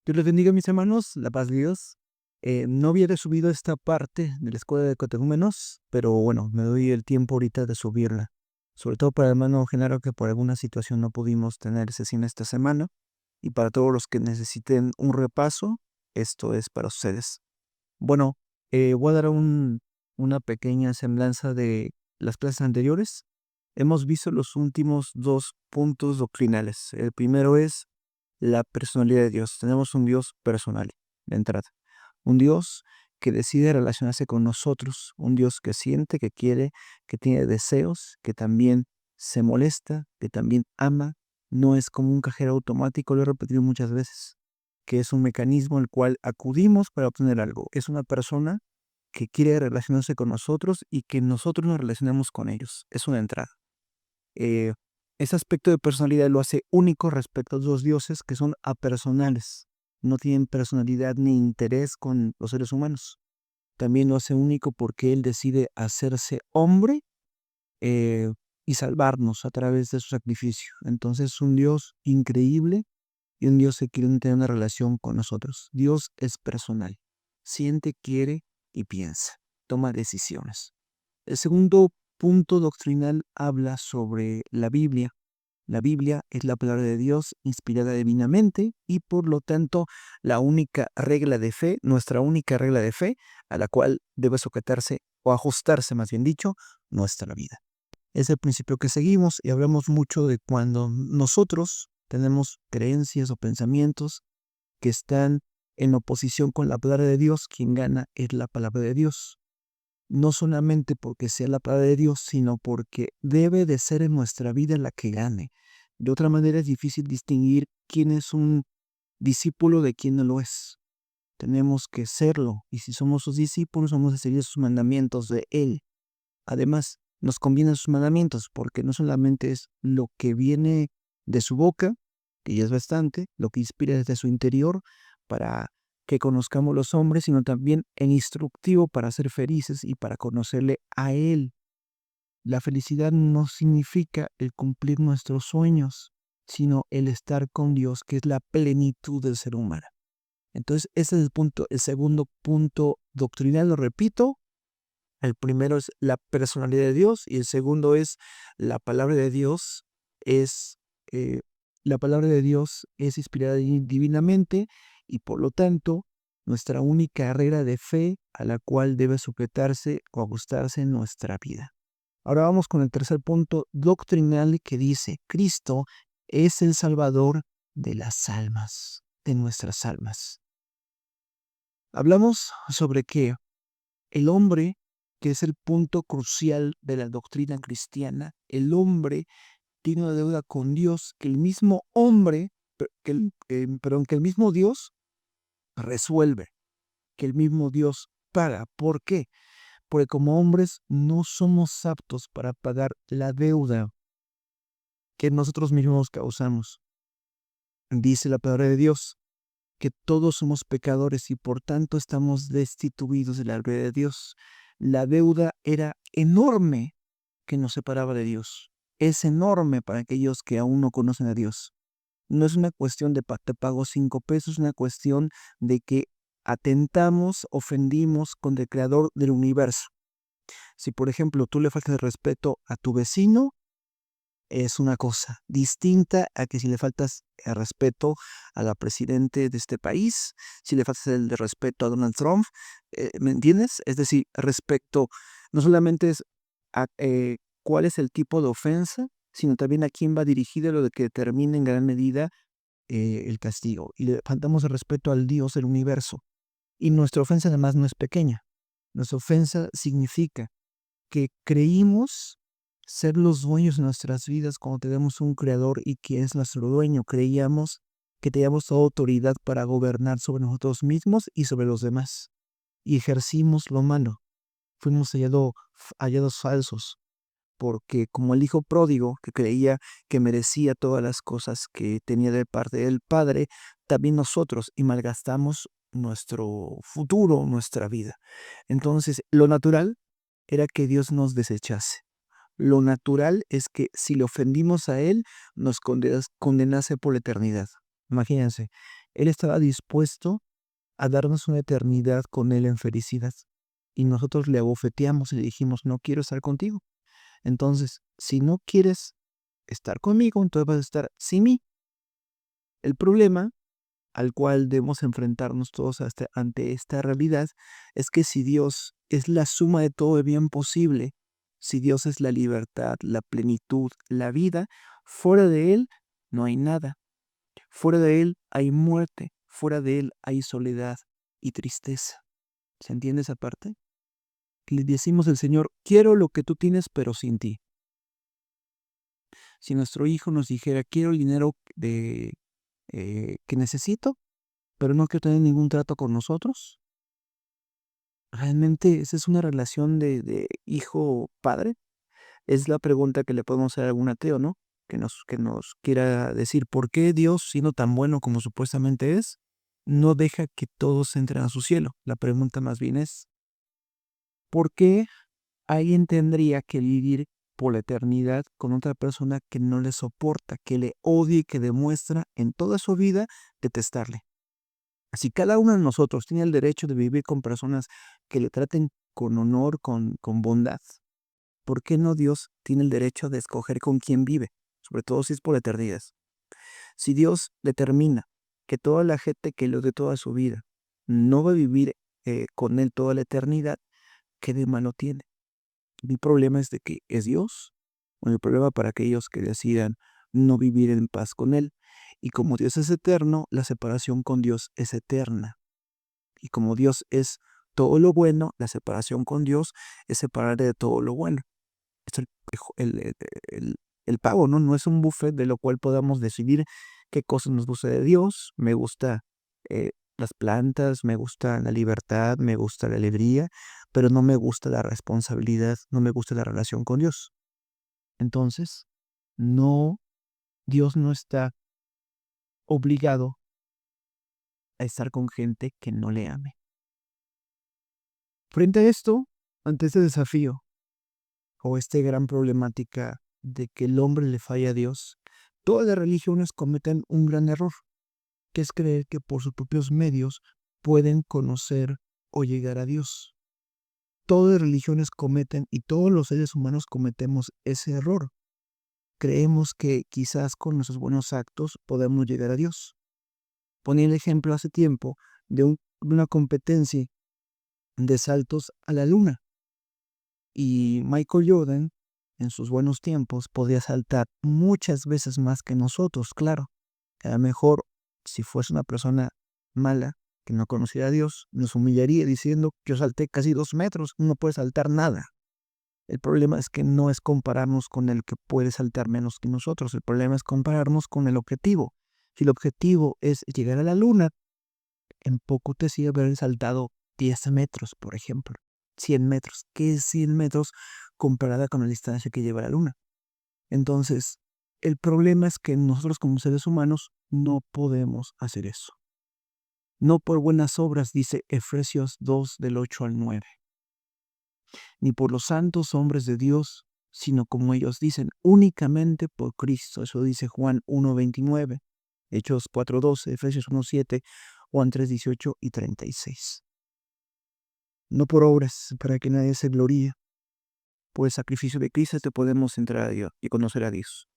Dios les bendiga, mis hermanos, la paz de Dios. No había subido esta parte de la escuela de catecúmenos, pero bueno, me doy el tiempo ahorita de subirla. Sobre todo para el hermano Genaro, que por alguna situación no pudimos tener sesión esta semana. Y para todos los que necesiten un repaso, esto es para ustedes. Bueno, voy a dar una pequeña semblanza de las clases anteriores. Hemos visto los últimos dos puntos doctrinales. El primero es la personalidad de Dios. Tenemos un Dios personal, de entrada. Un Dios que decide relacionarse con nosotros. Un Dios que siente, que quiere, que tiene deseos, que también se molesta, que también ama. No es como un cajero automático, lo he repetido muchas veces, que es un mecanismo al cual acudimos para obtener algo. Es una persona que quiere relacionarse con nosotros y que nosotros nos relacionemos con ellos. Es una entrada. Eh, Ese aspecto de personalidad lo hace único respecto a los dioses que son apersonales. No tienen personalidad ni interés con los seres humanos. También lo hace único porque Él decide hacerse hombre eh, y salvarnos a través de su sacrificio. Entonces es un Dios increíble y un Dios que quiere tener una relación con nosotros. Dios es personal. Siente, quiere y piensa. Toma decisiones. El segundo punto doctrinal habla sobre la Biblia. La Biblia es la palabra de Dios inspirada divinamente y por lo tanto la única regla de fe, nuestra única regla de fe a la cual debe sujetarse o ajustarse, más bien dicho, nuestra vida. Es el principio que seguimos y hablamos mucho de cuando nosotros tenemos creencias o pensamientos que están en oposición con la palabra de Dios, quien gana es la palabra de Dios. No solamente porque sea la palabra de Dios, sino porque debe de ser en nuestra vida la que gane. De otra manera es difícil distinguir quién es un discípulo de quién no lo es. Tenemos que serlo, y si somos sus discípulos, vamos a seguir sus mandamientos de Él. Además, nos convienen sus mandamientos porque no solamente es lo que viene de su boca, que ya es bastante, lo que inspira desde su interior para que conozcamos los hombres, sino también el instructivo para ser felices y para conocerle a Él. La felicidad no significa el cumplir nuestros sueños, sino el estar con Dios, que es la plenitud del ser humano. Entonces, ese es el punto, el segundo punto doctrinal, lo repito. El primero es la personalidad de Dios y el segundo es la palabra de Dios es eh, la palabra de Dios es inspirada divinamente y por lo tanto nuestra única regla de fe a la cual debe sujetarse o ajustarse en nuestra vida. Ahora vamos con el tercer punto doctrinal que dice Cristo es el Salvador de las almas, de nuestras almas. Hablamos sobre que el hombre, que es el punto crucial de la doctrina cristiana, el hombre tiene una deuda con Dios que el mismo hombre, que el mismo Dios resuelve, que el mismo Dios paga. ¿Por qué? Porque como hombres no somos aptos para pagar la deuda que nosotros mismos causamos. Dice la palabra de Dios que todos somos pecadores y por tanto estamos destituidos de la gloria de Dios. La deuda era enorme que nos separaba de Dios. Es enorme para aquellos que aún no conocen a Dios. No es una cuestión de te pago 5 pesos, es una cuestión de que atentamos, ofendimos contra el creador del universo. Si, por ejemplo, tú le faltas el respeto a tu vecino, es una cosa distinta a que si le faltas el respeto a la presidente de este país, si le faltas el de respeto a Donald Trump, ¿me entiendes? Es decir, respecto, no solamente es a, cuál es el tipo de ofensa, sino también a quién va dirigida, lo de que determina en gran medida el castigo. Y le faltamos el respeto al Dios del universo. Y nuestra ofensa además no es pequeña. Nuestra ofensa significa que creímos ser los dueños de nuestras vidas cuando tenemos un creador y que es nuestro dueño. Creíamos que teníamos toda autoridad para gobernar sobre nosotros mismos y sobre los demás. Y ejercimos lo malo. Fuimos hallados falsos. Porque como el hijo pródigo que creía que merecía todas las cosas que tenía de parte del Padre, también nosotros y malgastamos nuestro futuro, nuestra vida. Entonces, lo natural era que Dios nos desechase. Lo natural es que si le ofendimos a Él, nos condenase por la eternidad. Imagínense, Él estaba dispuesto a darnos una eternidad con Él en felicidad. Y nosotros le abofeteamos y le dijimos, no quiero estar contigo. Entonces, si no quieres estar conmigo, entonces vas a estar sin mí. El problema al cual debemos enfrentarnos todos ante esta realidad es que si Dios es la suma de todo el bien posible, si Dios es la libertad, la plenitud, la vida, fuera de Él no hay nada. Fuera de Él hay muerte, fuera de Él hay soledad y tristeza. ¿Se entiende esa parte? Le decimos al Señor, quiero lo que tú tienes, pero sin ti. Si nuestro hijo nos dijera, quiero el dinero que necesito, pero no quiero tener ningún trato con nosotros, ¿realmente esa es una relación de hijo-padre? Es la pregunta que le podemos hacer a algún ateo, ¿no? Que nos quiera decir, ¿por qué Dios, siendo tan bueno como supuestamente es, no deja que todos entren a su cielo? La pregunta más bien es, ¿por qué alguien tendría que vivir por la eternidad con otra persona que no le soporta, que le odia y que demuestra en toda su vida detestarle? Si cada uno de nosotros tiene el derecho de vivir con personas que le traten con honor, con bondad, ¿por qué no Dios tiene el derecho de escoger con quién vive? Sobre todo si es por la eternidad. Si Dios determina que toda la gente que lo de toda su vida no va a vivir con Él toda la eternidad, ¿qué de malo tiene? Mi problema es de que es Dios, o mi problema para aquellos que decidan no vivir en paz con Él. Y como Dios es eterno, la separación con Dios es eterna. Y como Dios es todo lo bueno, la separación con Dios es separarle de todo lo bueno. Es el, el- el pago, ¿no? No es un buffet de lo cual podamos decidir qué cosas nos gusta de Dios. Me gusta las plantas, me gusta la libertad, me gusta la alegría, pero no me gusta la responsabilidad, no me gusta la relación con Dios. Entonces, no, Dios no está obligado a estar con gente que no le ame. Frente a esto, ante este desafío, o esta gran problemática de que el hombre le falla a Dios, todas las religiones cometen un gran error, que es creer que por sus propios medios pueden conocer o llegar a Dios. Todas las religiones cometen y todos los seres humanos cometemos ese error. Creemos que quizás con nuestros buenos actos podemos llegar a Dios. Ponía el ejemplo hace tiempo de una competencia de saltos a la luna. Y Michael Jordan, en sus buenos tiempos, podía saltar muchas veces más que nosotros, claro. A lo mejor, si fuese una persona mala, que no conociera a Dios, nos humillaría diciendo que yo salté casi 2 metros, no puede saltar nada. El problema es que no es compararnos con el que puede saltar menos que nosotros, el problema es compararnos con el objetivo. Si el objetivo es llegar a la luna, en poco te sirve haber saltado 10 metros, por ejemplo. 100 metros. ¿Qué es 100 metros comparada con la distancia que lleva la luna? Entonces, el problema es que nosotros como seres humanos no podemos hacer eso. No por buenas obras, dice Efesios 2 del 8 al 9, ni por los santos hombres de Dios, sino como ellos dicen, únicamente por Cristo. Eso dice Juan 1:29, Hechos 4:12, Efesios 1:7, Juan 3:18 y 36. No por obras, para que nadie se gloríe. Por el sacrificio de Cristo te podemos entrar a Dios y conocer a Dios.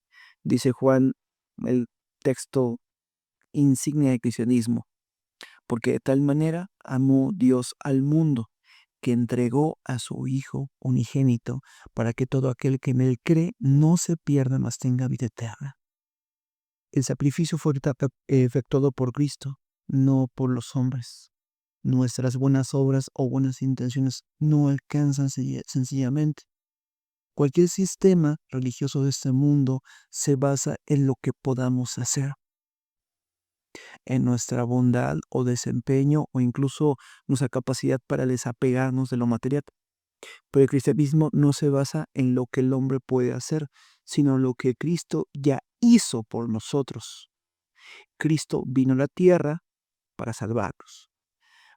Dice Juan, el texto insignia del cristianismo, porque de tal manera amó Dios al mundo, que entregó a su Hijo unigénito, para que todo aquel que en él cree no se pierda, mas tenga vida eterna. El sacrificio fue efectuado por Cristo, no por los hombres. Nuestras buenas obras o buenas intenciones no alcanzan sencillamente. Cualquier sistema religioso de este mundo se basa en lo que podamos hacer, en nuestra bondad o desempeño o incluso nuestra capacidad para desapegarnos de lo material. Pero el cristianismo no se basa en lo que el hombre puede hacer, sino en lo que Cristo ya hizo por nosotros. Cristo vino a la tierra para salvarnos.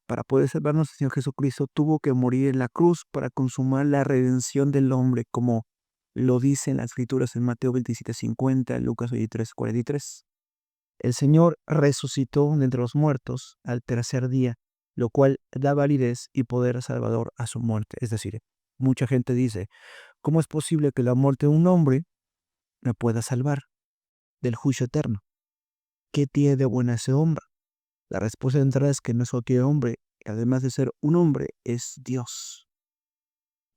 Para poder salvarnos, el Señor Jesucristo tuvo que morir en la cruz para consumar la redención del hombre, como lo dicen las escrituras en Mateo 27:50, Lucas 23:43. El Señor resucitó de entre los muertos al tercer día, lo cual da validez y poder salvador a su muerte. Es decir, mucha gente dice, ¿cómo es posible que la muerte de un hombre me pueda salvar del juicio eterno? ¿Qué tiene de buena ese hombre? La respuesta de entrada es que no es cualquier hombre, además de ser un hombre, es Dios.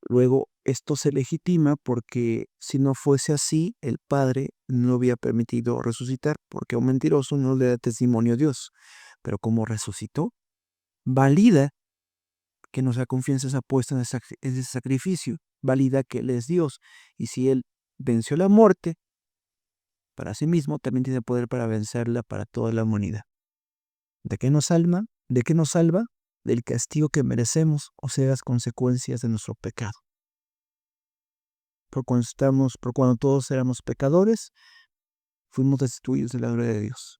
Luego, esto se legitima porque si no fuese así, el Padre no había permitido resucitar, porque a un mentiroso no le da testimonio a Dios. Pero como resucitó, valida que nuestra confianza está puesta en ese sacrificio, valida que Él es Dios. Y si Él venció la muerte para sí mismo, también tiene poder para vencerla para toda la humanidad. ¿De qué nos salva? ¿De qué nos salva? Del castigo que merecemos, o sea, las consecuencias de nuestro pecado. Por cuando todos éramos pecadores, fuimos destituidos de la gloria de Dios.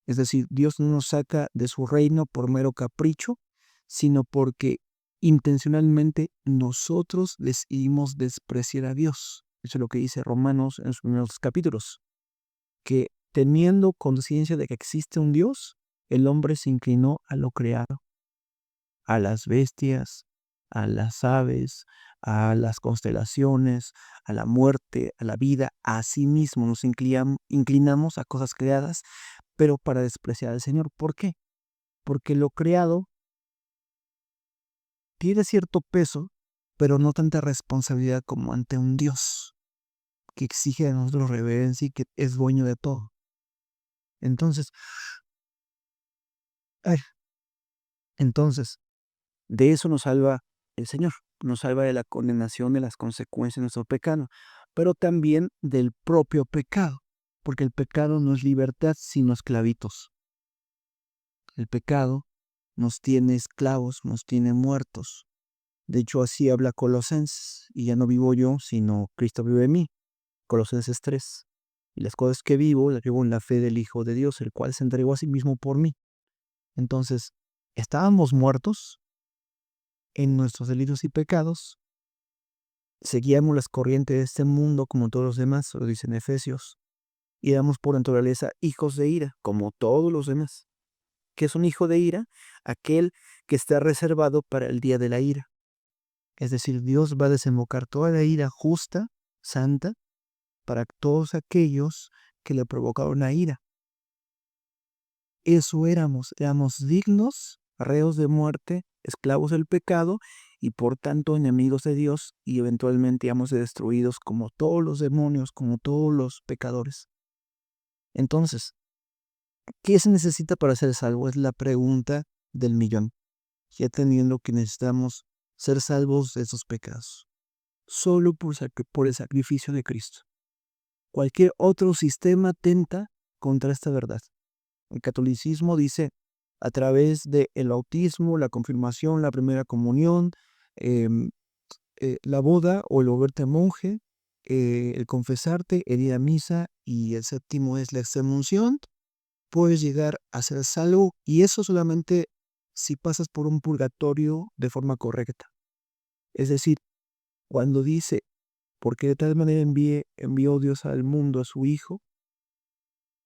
Es decir, Dios no nos saca de su reino por mero capricho, sino porque intencionalmente nosotros decidimos despreciar a Dios. Eso es lo que dice Romanos en sus primeros capítulos, que teniendo conciencia de que existe un Dios, el hombre se inclinó a lo creado, a las bestias, a las aves, a las constelaciones, a la muerte, a la vida, a sí mismo nos inclinamos a cosas creadas, pero para despreciar al Señor. ¿Por qué? Porque lo creado tiene cierto peso, pero no tanta responsabilidad como ante un Dios que exige de nosotros reverencia y que es dueño de todo. Entonces, ay, entonces, de eso nos salva el Señor, nos salva de la condenación, de las consecuencias de nuestro pecado, pero también del propio pecado, porque el pecado no es libertad, sino esclavitos. El pecado nos tiene esclavos, nos tiene muertos. De hecho, así habla Colosenses, y ya no vivo yo, sino Cristo vive en mí. Colosenses 3. Y las cosas que vivo, las vivo en la fe del Hijo de Dios, el cual se entregó a sí mismo por mí. Entonces, estábamos muertos en nuestros delitos y pecados, seguíamos las corrientes de este mundo como todos los demás, lo dice en Efesios, y éramos por naturaleza hijos de ira, como todos los demás. ¿Qué es un hijo de ira? Aquel que está reservado para el día de la ira. Es decir, Dios va a desembocar toda la ira justa, santa, para todos aquellos que le provocaron la ira. Eso éramos dignos, reos de muerte, esclavos del pecado y por tanto enemigos de Dios y eventualmente íbamos a ser destruidos como todos los demonios, como todos los pecadores. Entonces, ¿qué se necesita para ser salvo? Es la pregunta del millón, ya teniendo que necesitamos ser salvos de esos pecados, solo por el sacrificio de Cristo. Cualquier otro sistema tenta contra esta verdad. El catolicismo dice a través del bautismo, la confirmación, la primera comunión, em, la boda o el volverte monje, el confesarte, el ir a misa y el séptimo es la extremaunción, puedes llegar a ser salvo y eso solamente si pasas por un purgatorio de forma correcta. Es decir, cuando dice, porque de tal manera envió Dios al mundo a su Hijo,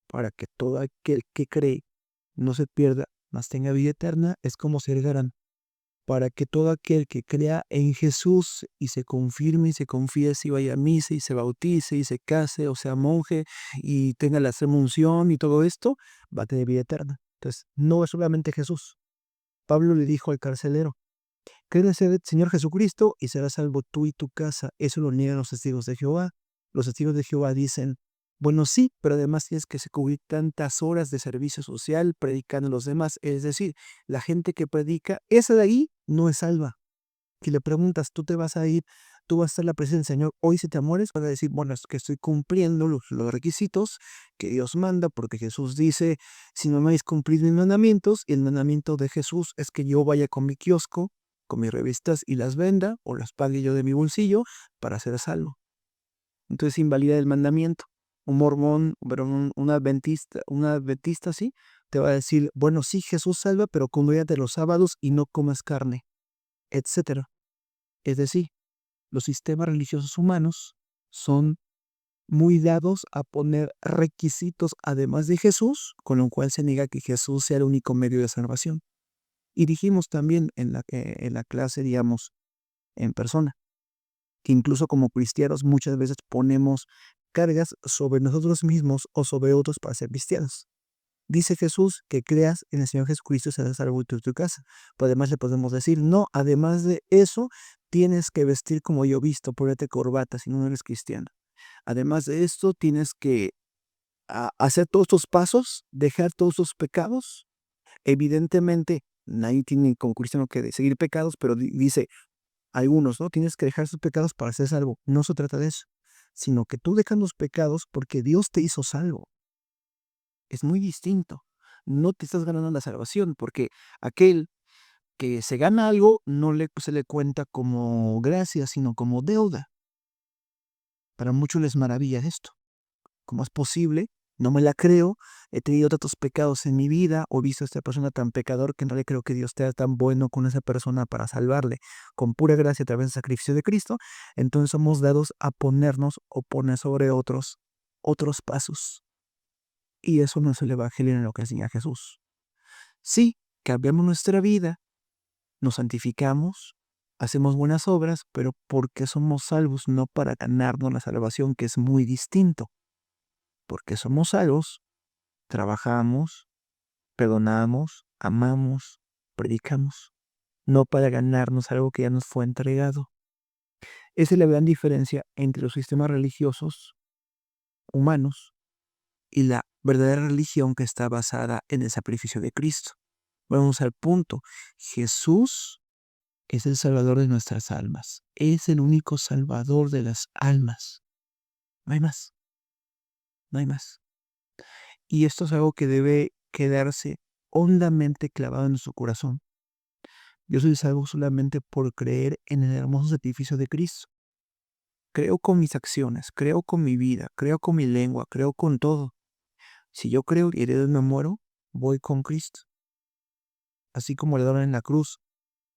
para que todo aquel que cree no se pierda, mas tenga vida eterna, es como ser garante, para que todo aquel que crea en Jesús y se confirme y se confiese y vaya a misa y se bautice y se case o sea monje y tenga la unción y todo esto, va a tener vida eterna. Entonces, no es solamente Jesús. Pablo le dijo al carcelero, cree en el Señor Jesucristo y serás salvo tú y tu casa. Eso lo niegan los testigos de Jehová. Los testigos de Jehová dicen, bueno, sí, pero además tienes que cubrir tantas horas de servicio social predicando a los demás. Es decir, la gente que predica, esa de ahí no es salva. Si le preguntas, tú te vas a ir, tú vas a estar en la presencia del Señor, hoy si te mueres, vas a decir, bueno, es que estoy cumpliendo los requisitos que Dios manda, porque Jesús dice, si no me habéis cumplido mis mandamientos, y el mandamiento de Jesús es que yo vaya con mi kiosco, con mis revistas y las venda, o las pague yo de mi bolsillo, para ser salvo. Entonces invalida el mandamiento. Un mormón, pero un adventista sí, te va a decir, bueno, sí, Jesús salva, pero conduíate los sábados y no comas carne, etcétera. Es decir, los sistemas religiosos humanos son muy dados a poner requisitos además de Jesús, con lo cual se niega que Jesús sea el único medio de salvación. Y dijimos también en la clase, digamos, en persona, que incluso como cristianos muchas veces ponemos cargas sobre nosotros mismos o sobre otros para ser cristianos. Dice Jesús que creas en el Señor Jesucristo y serás salvo tú y tu casa. Pero además le podemos decir, no, además de eso, tienes que vestir como yo visto, ponerte corbata si no eres cristiano. Además de esto, tienes que hacer todos estos pasos, dejar todos tus pecados. Evidentemente, nadie tiene como cristiano que seguir pecados, pero dice algunos, ¿no? Tienes que dejar sus pecados para ser salvo. No se trata de eso, sino que tú dejas los pecados porque Dios te hizo salvo. Es muy distinto. No te estás ganando la salvación, porque aquel que se gana algo no se le cuenta como gracia, sino como deuda. Para muchos les maravilla esto. ¿Cómo es posible? No me la creo. He tenido tantos pecados en mi vida o he visto a esta persona tan pecador que no le creo que Dios sea tan bueno con esa persona para salvarle con pura gracia a través del sacrificio de Cristo. Entonces somos dados a ponernos o poner sobre otros pasos. Y eso no es el evangelio en lo que enseña Jesús. Sí, cambiamos nuestra vida, nos santificamos, hacemos buenas obras, pero porque somos salvos, no para ganarnos la salvación, que es muy distinto. Porque somos salvos, trabajamos, perdonamos, amamos, predicamos, no para ganarnos algo que ya nos fue entregado. Esa es la gran diferencia entre los sistemas religiosos humanos y la verdadera religión que está basada en el sacrificio de Cristo. Vamos al punto. Jesús es el salvador de nuestras almas. Es el único salvador de las almas. No hay más. No hay más. Y esto es algo que debe quedarse hondamente clavado en nuestro corazón. Yo soy salvo solamente por creer en el hermoso sacrificio de Cristo. Creo con mis acciones, creo con mi vida, creo con mi lengua, creo con todo. Si yo creo y heredo y me muero, voy con Cristo. Así como el ladrón en la cruz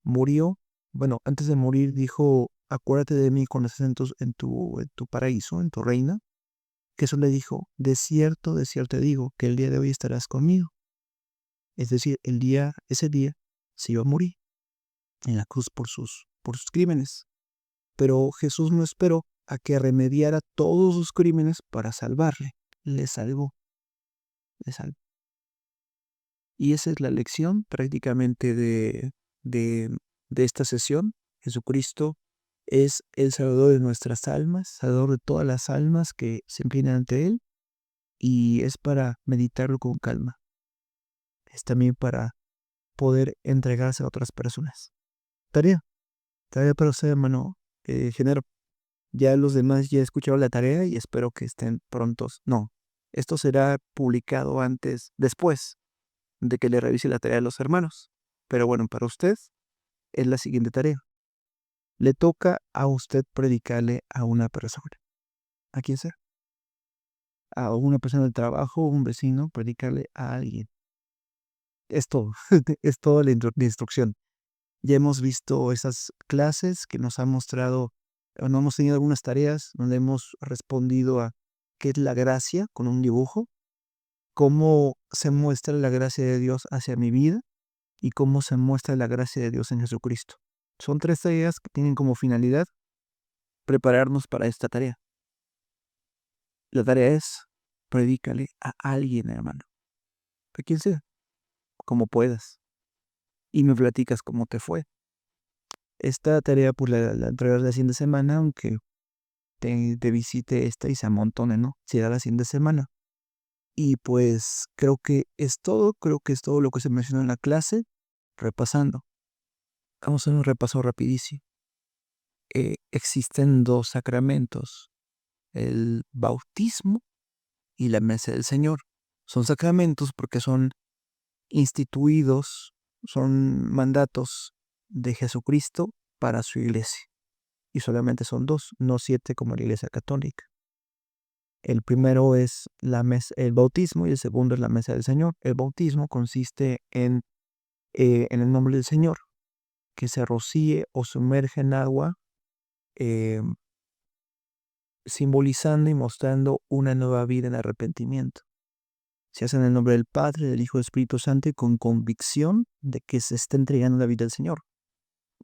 murió, bueno, antes de morir dijo, acuérdate de mí cuando estés en tu paraíso, en tu reina. Jesús le dijo, de cierto te digo, que el día de hoy estarás conmigo. Es decir, ese día se iba a morir en la cruz por sus crímenes. Pero Jesús no esperó a que remediara todos sus crímenes para salvarle. Le salvó, le salvó. Y esa es la lección prácticamente de, de esta sesión. Jesucristo es el Salvador de nuestras almas, Salvador de todas las almas que se inclinan ante Él, y es para meditarlo con calma. Es también para poder entregarse a otras personas. Tarea para usted, hermano Genaro. Ya los demás ya escucharon la tarea y espero que estén prontos. No, esto será publicado después de que le revise la tarea a los hermanos. Pero bueno, para usted es la siguiente tarea. Le toca a usted predicarle a una persona. ¿A quién sea? A una persona del trabajo, un vecino, predicarle a alguien. Es todo, es toda la instrucción. Ya hemos visto esas clases que nos han mostrado, o no hemos tenido algunas tareas donde hemos respondido a qué es la gracia con un dibujo, cómo se muestra la gracia de Dios hacia mi vida y cómo se muestra la gracia de Dios en Jesucristo. Son 3 tareas que tienen como finalidad prepararnos para esta tarea. La tarea es, predícale a alguien, hermano, a quien sea, como puedas, y me platicas cómo te fue. Esta tarea pues la entregarás la siguiente semana, aunque te visite esta y se amontone, ¿no? Será la siguiente semana. Y pues creo que es todo lo que se mencionó en la clase. Repasando, vamos a hacer un repaso rapidísimo. Existen 2 sacramentos, el bautismo y la mesa del Señor. Son sacramentos porque son instituidos, son mandatos de Jesucristo para su iglesia. Y solamente son 2, no 7 como la iglesia católica. El primero es el bautismo y el segundo es la mesa del Señor. El bautismo consiste en el nombre del Señor, que se rocíe o sumerge en agua simbolizando y mostrando una nueva vida en arrepentimiento. Se hace en el nombre del Padre, del Hijo y del Espíritu Santo y con convicción de que se está entregando la vida al Señor.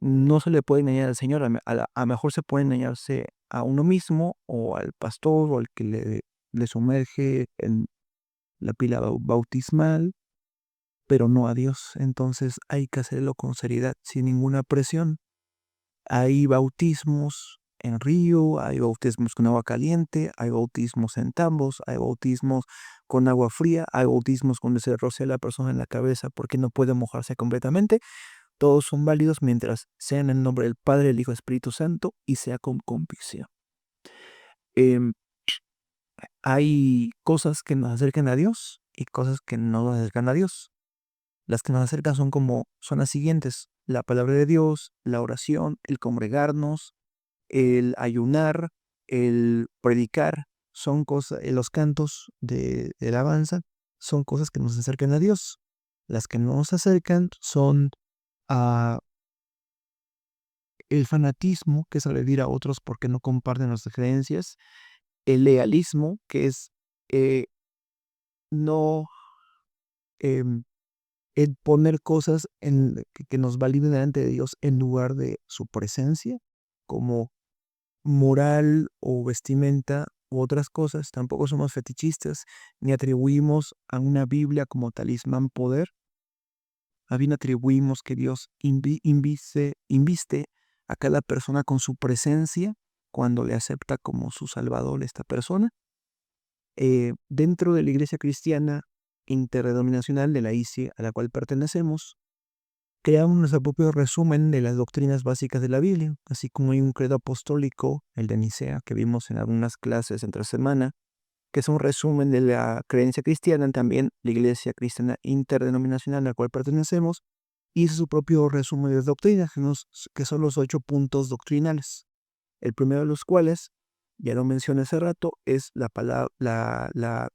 No se le puede engañar al Señor, a lo mejor se puede engañarse a uno mismo o al pastor o al que le sumerge en la pila bautismal, pero no a Dios. Entonces hay que hacerlo con seriedad, sin ninguna presión. Hay bautismos en río, hay bautismos con agua caliente, hay bautismos en tambos, hay bautismos con agua fría, hay bautismos donde se rocea a la persona en la cabeza porque no puede mojarse completamente. Todos son válidos mientras sean en el nombre del Padre, del Hijo y del Espíritu Santo y sea con convicción. Em, Hay cosas que nos acercan a Dios y cosas que no nos acercan a Dios. Las que nos acercan son las siguientes: la palabra de Dios, la oración, el congregarnos, el ayunar, el predicar, son cosas, los cantos de alabanza son cosas que nos acercan a Dios. Las que no nos acercan son a el fanatismo, que es agredir a otros porque no comparten nuestras creencias, el legalismo, que es eh, no em, el poner cosas que nos validen delante de Dios en lugar de su presencia, como moral o vestimenta u otras cosas. Tampoco somos fetichistas ni atribuimos a una Biblia como talismán poder. Más bien atribuimos que Dios inviste a cada persona con su presencia cuando le acepta como su salvador esta persona. Dentro de la Iglesia Cristiana Interdenominacional de la ICE a la cual pertenecemos, creamos nuestro propio resumen de las doctrinas básicas de la Biblia, así como hay un credo apostólico, el de Nicea, que vimos en algunas clases entre semana, que es un resumen de la creencia cristiana. También la Iglesia Cristiana Interdenominacional a la cual pertenecemos hizo su propio resumen de doctrinas, que son los 8 puntos doctrinales. El primero de los cuales, ya lo mencioné hace rato, es la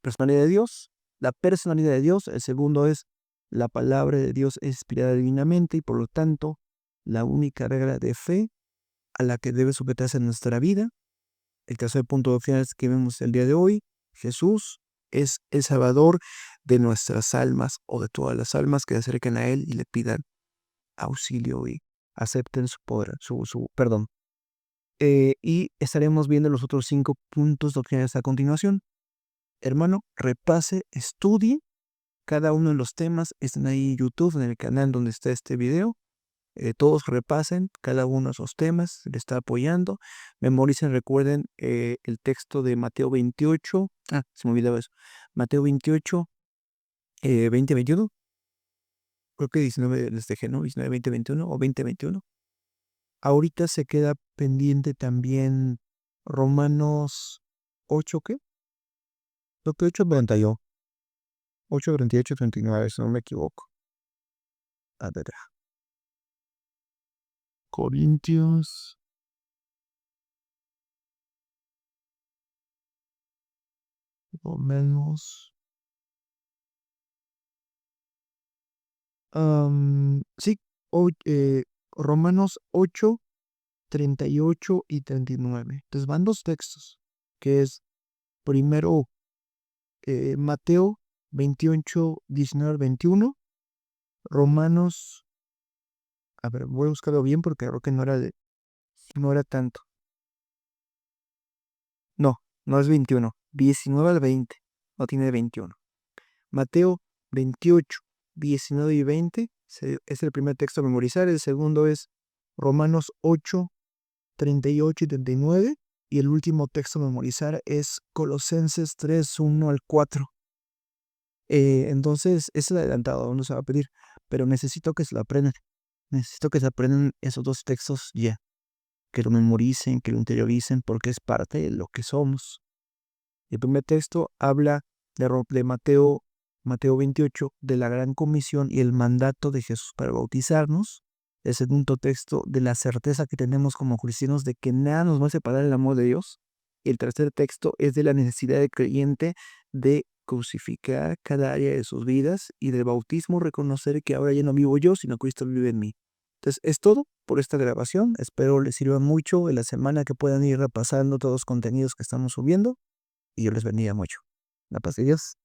personalidad de Dios. La personalidad de Dios. El segundo es la palabra de Dios es inspirada divinamente y por lo tanto la única regla de fe a la que debe sujetarse nuestra vida. El tercer punto doctrinal que vemos el día de hoy: Jesús es el Salvador de nuestras almas o de todas las almas que se acerquen a Él y le pidan auxilio y acepten su poder, su perdón. Y estaremos viendo los otros 5 puntos doctrinales a continuación. Hermano, repase, estudie cada uno de los temas. Están ahí en YouTube, en el canal donde está este video. Todos repasen cada uno de esos temas, le está apoyando. Memoricen, recuerden el texto de Mateo 28. Se me olvidaba eso. Mateo 28, 20, 21. Creo que 19 les dejé, ¿no? 19, 20, 21 o 20, 21. Ahorita se queda pendiente también Romanos 8, ¿qué? Creo que 8, 38. 8, 38, 39, si no me equivoco. A ver. Corintios. Romanos. Sí, Romanos 8, 38 y 39. Entonces van dos textos, que es primero Mateo 28, 19, 21. Romanos, a ver, voy a buscarlo bien porque creo que no era tanto. No, no es 21, 19 al 20, no tiene 21. Mateo 28, 19 y 20 es el primer texto a memorizar. El segundo es Romanos 8, 38 y 39. Y el último texto a memorizar es Colosenses 3, 1 al 4. Entonces, es el adelantado, no se va a pedir, pero necesito que se lo aprendan. Necesito que se aprendan esos dos textos ya, que lo memoricen, que lo interioricen, porque es parte de lo que somos. El primer texto habla de Mateo 28, de la gran comisión y el mandato de Jesús para bautizarnos. El segundo texto, de la certeza que tenemos como cristianos de que nada nos va a separar del amor de Dios. Y el tercer texto es de la necesidad del creyente de crucificar cada área de sus vidas y del bautismo reconocer que ahora ya no vivo yo, sino Cristo vive en mí. Entonces, es todo por esta grabación. Espero les sirva mucho en la semana que puedan ir repasando todos los contenidos que estamos subiendo y yo les bendiga mucho. La paz de Dios.